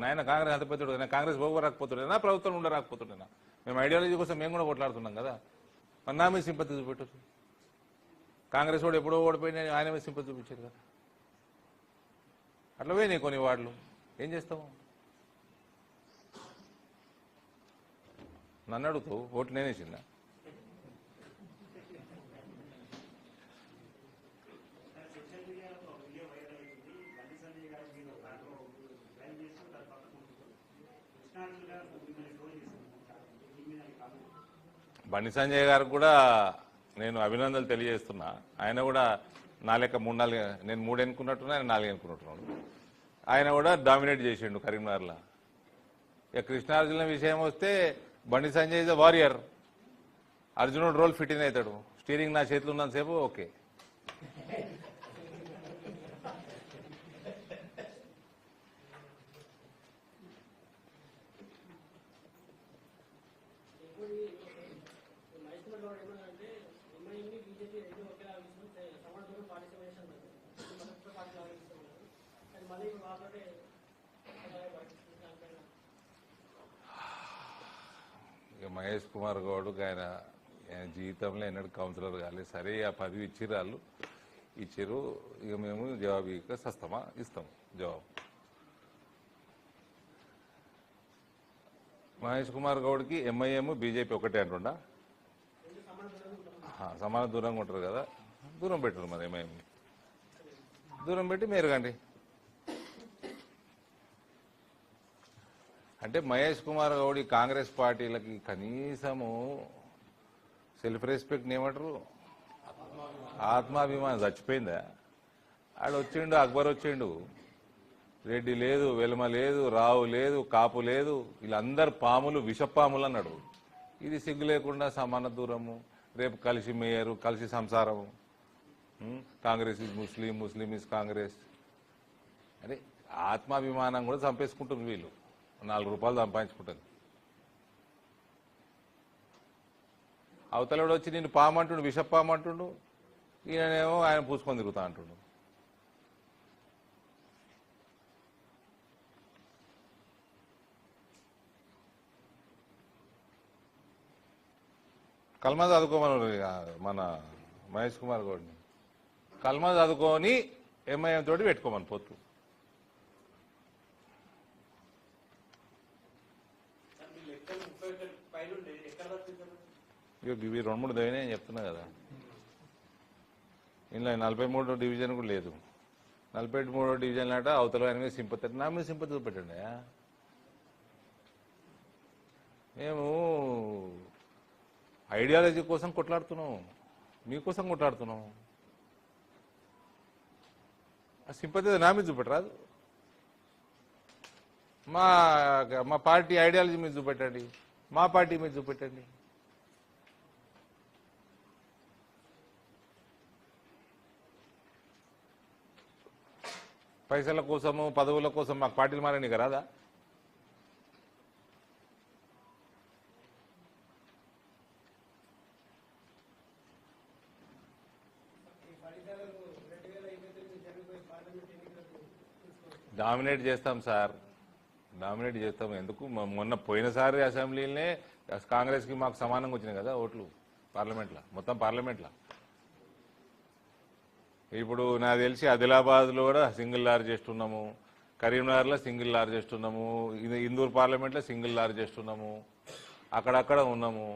ఆయన కాంగ్రెస్ అంత పెద్దడు, కాంగ్రెస్ పోగు రాకపోతుండేనా, ప్రభుత్వం ఉండ రాకపోతుండేనా? మేము ఐడియాలజీ కోసం మేము కూడా కొట్లాడుతున్నాం కదా. మరి నా మీద సింపతి చూపెట్టచ్చు. కాంగ్రెస్ వాడు ఎప్పుడో ఓడిపోయినా ఆయన మీద సింపతి చూపించారు కదా. అట్లా పోయినాయి కొన్ని వార్డులు, ఏం చేస్తాము? నన్ను అడుగుతూ ఓట్లు నేనేసిందా? బండి సంజయ్ గారికి కూడా నేను అభినందనలు తెలియజేస్తున్నా. ఆయన కూడా నా లెక్క 3-4, నేను 3 ఎన్నుకున్నట్టున్నా, ఆయన 4 ఎన్నుకున్నట్టున్నాడు. ఆయన కూడా డామినేట్ చేసిండు కరీంనగర్లో. ఇక కృష్ణార్జున విషయం వస్తే Bandi Sanjay is a warrior. అర్జునుడు రోల్ ఫిట్ ఇన్ అవుతాడు. స్టీరింగ్ నా చేతిలో ఉన్నంతసేపు ఓకే. ఇక మహేష్ కుమార్ గౌడ్కి ఆయన జీవితంలో ఎన్నడూ కౌన్సిలర్ కాలేదు. సరే ఆ పదవి ఇచ్చిర్రు, వాళ్ళు ఇచ్చిర్రు. ఇక మేము జవాబు ఇక సస్తమా ఇస్తాం జవాబు. మహేష్ కుమార్ గౌడ్కి ఎంఐఎం బీజేపీ ఒకటే అంటుండా? సమాన దూరంగా ఉంటారు కదా, దూరం పెట్టరు. మరి ఎంఐఎం దూరం పెట్టి మేరుగండి. అంటే మహేష్ కుమార్ గౌడ్ కాంగ్రెస్ పార్టీలకి కనీసము సెల్ఫ్ రెస్పెక్ట్ ఏమంటారు, ఆత్మాభిమానం చచ్చిపోయిందా? ఆడు వచ్చిండు, అక్బర్ వచ్చిండు, రెడ్డి లేదు, వెలుమ లేదు, రావు లేదు, కాపు లేదు, వీళ్ళందరు పాములు, విషపాములు అన్నాడు. ఇది సిగ్గు లేకుండా సమాన దూరము, రేపు కలిసి మేయరు, కలిసి సంసారము, Congress is Muslim, Muslim is Congress. అరే ఆత్మాభిమానం కూడా చంపేసుకుంటుంది వీళ్ళు. 4 రూపాయలు సంపాదించుకుంటుంది. అవతలడు వచ్చి నేను పామంటుండు, విషపామంటుండు, ఈయనేమో ఆయన పూసుకొని తిరుగుతా అంటుండు. కల్మా చదువుకోమని మన మహేష్ కుమార్ గౌడ్ని కల్మా చదువుకొని ఎంఐఎం తోటి పెట్టుకోమని పొత్తు. ఇవి 2-3 దైనా చెప్తున్నా కదా. ఇందులో 43వ డివిజన్ కూడా లేదు. 43వ డివిజన్ లాట అవతల ఆయన మీద సింపతి, నా మీద సింపతి చూపెట్టండి. మేము ఐడియాలజీ కోసం కొట్లాడుతున్నాం, మీకోసం కొట్లాడుతున్నాం. ఆ సింపతి నా మీద చూపెట్టరాదు. మా పార్టీ ఐడియాలజీ మీద చూపెట్టండి, మా పార్టీ మీద చూపెట్టండి. పైసల కోసము, పదవుల కోసం మాకు పార్టీలు మారని రాదా? డామినేట్ చేస్తాం సార్, డామినేట్ చేస్తాం. ఎందుకు? మొన్న పోయినసారి అసెంబ్లీలోనే కాంగ్రెస్కి మాకు సమానంగా వచ్చినాయి కదా ఓట్లు పార్లమెంట్లో, మొత్తం పార్లమెంట్లో. ఇప్పుడు నాకు తెలిసి ఆదిలాబాద్లో కూడా సింగిల్ లార్జెస్ట్ ఉన్నాము, కరీంనగర్లో సింగిల్ లార్జెస్ట్ ఉన్నాము, ఇందూరు పార్లమెంట్లో సింగిల్ లార్జెస్ట్ ఉన్నాము, అక్కడక్కడ ఉన్నాము.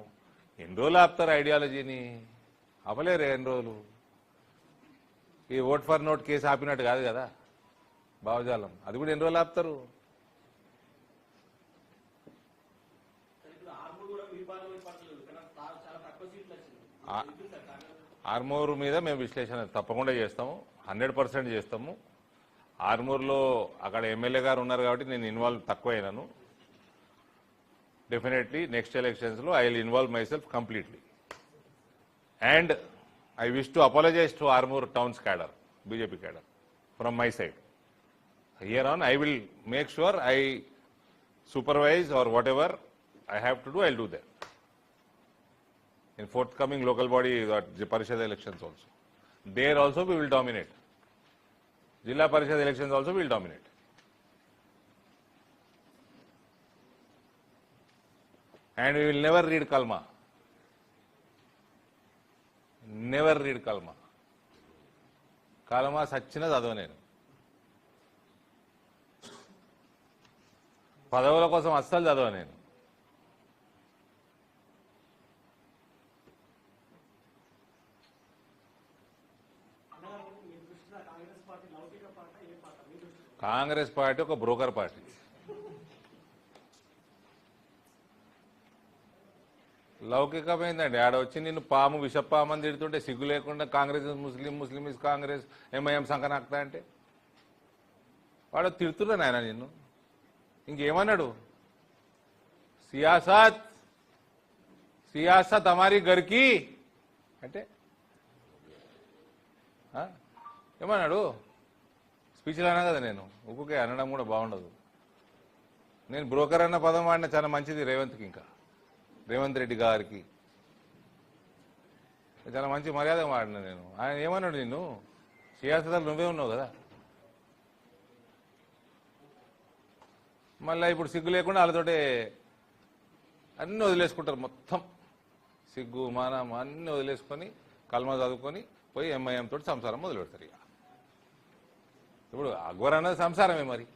ఎన్ని రోజులు ఆపుతారు ఐడియాలజీని? ఆపలేరు ఎన్ని రోజులు. ఈ ఓట్ ఫర్ నోట్ కేసు ఆపినట్టు కాదు కదా భావజాలం, అది కూడా ఎన్ని రోజులు ఆపుతారు? ఆర్మూర్ మీద మేము విశ్లేషణ తప్పకుండా చేస్తాము, 100% చేస్తాము. ఆర్మూర్లో అక్కడ ఎమ్మెల్యే గారు ఉన్నారు కాబట్టి నేను ఇన్వాల్వ్ తక్కువైనాను. డెఫినెట్లీ నెక్స్ట్ ఎలక్షన్స్లో I will involve myself completely. And I wish to apologise to Armoor towns cadre, BJP cadre, from my side. Here on, I will make sure I supervise or whatever I have to do, I'll do that. In forthcoming local body Parishad elections also. There also we will dominate. Jilla Parishad elections also we will dominate. And we will never read kalma. Never read kalma. Kalma సచ్చిన చదవ నేను. పదవుల కోసం అస్సలు చదవ నేను. Congress party ఒక broker party. లౌకికమైందండి. ఆడ వచ్చి నిన్ను పాము విషపాము అని తిడుతుంటే సిగ్గు లేకుండా కాంగ్రెస్ ముస్లిం, ముస్లిం ఇస్ కాంగ్రెస్, ఎంఐఎం సంకనాక్తా అంటే వాడు తిడుతున్నా నాయన నిన్ను. ఇంకేమన్నాడు? సియాసత్ సియాసత్ హమారీ గర్కి అంటే ఏమన్నాడు? స్పీచ్లు అన్నా కదా నేను. ఒక్కొక్క అనడం కూడా బాగుండదు. నేను బ్రోకర్ అన్న పదం వాడిన చాలా మంచిది రేవంత్కి, ఇంకా రేవంత్ రెడ్డి గారికి చాలా మంచి మర్యాద వాడిన నేను. ఆయన ఏమన్నాడు? నిన్ను సియాసతలు నువ్వే ఉన్నావు కదా. మళ్ళీ ఇప్పుడు సిగ్గు లేకుండా వాళ్ళతోటే అన్నీ వదిలేసుకుంటారు. మొత్తం సిగ్గు మానం అన్నీ వదిలేసుకొని కల్మా చదువుకొని పోయి ఎంఐఎం తోటి సంసారం మొదలు పెడతారు. ఇక ఇప్పుడు అక్బర్ అన్నది సంసారమే మరి.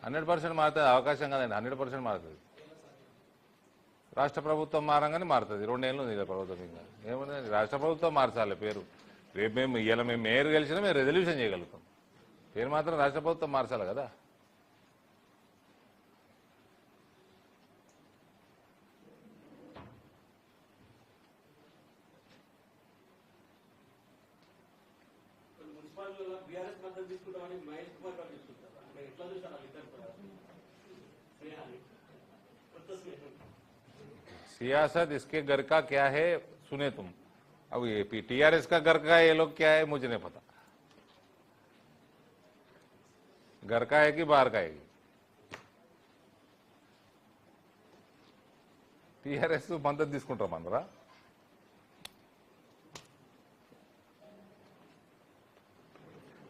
%100 మారుతుంది. అవకాశం కదండి. 100% మారుతుంది. రాష్ట్ర ప్రభుత్వం మారంగానే మారుతుంది. 2 ఏళ్ళు ఉంది ప్రభుత్వం. ఇంకా ఏముంది? రాష్ట్ర ప్రభుత్వం మార్చాలి పేరు. రేపు మేము ఇలా మేము మేయర్ గెలిచినా మేము రెజల్యూషన్ చేయగలుగుతాం. పేరు మాత్రం రాష్ట్ర ప్రభుత్వం మార్చాలి కదా. सियासत इसके घर का क्या है सुने तुम. अब ये टीआरएस का घर का ये लोग क्या है मुझे नहीं पता. घर का है कि बाहर का है. టీఆర్ఎస్ మద్దతు తీసుకుంటామన్నారా?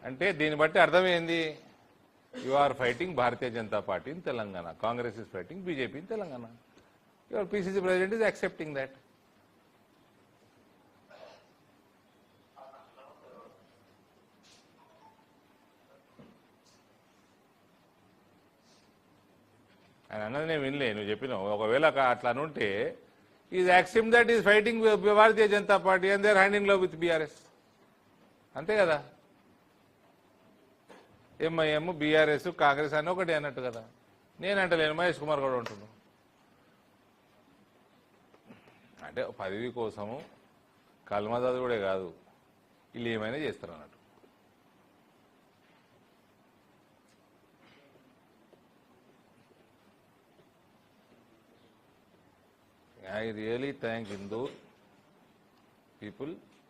అంటే దీన్ని బట్టి అర్థమైంది. You are fighting Bharatiya Janata party in Telangana, Congress is fighting BJP in Telangana. Your PCC president is accepting that. ఆయన అన్నది నేను వినలే, నువ్వు చెప్పినావు. ఒకవేళ అట్లా అనుంటే is accept that is fighting Bharatiya Janata party and they are hand in glove with BRS. అంతే కదా. ఎంఐఎం, బీఆర్ఎస్, కాంగ్రెస్ అని ఒకటి అన్నట్టు కదా. నేనంటలేను, మహేష్ కుమార్ కూడా ఉంటున్నాను. అంటే పదవి కోసము కల్మదాదుడే కాదు, వీళ్ళు ఏమైనా చేస్తారు అన్నట్టు. I really thank Hindu people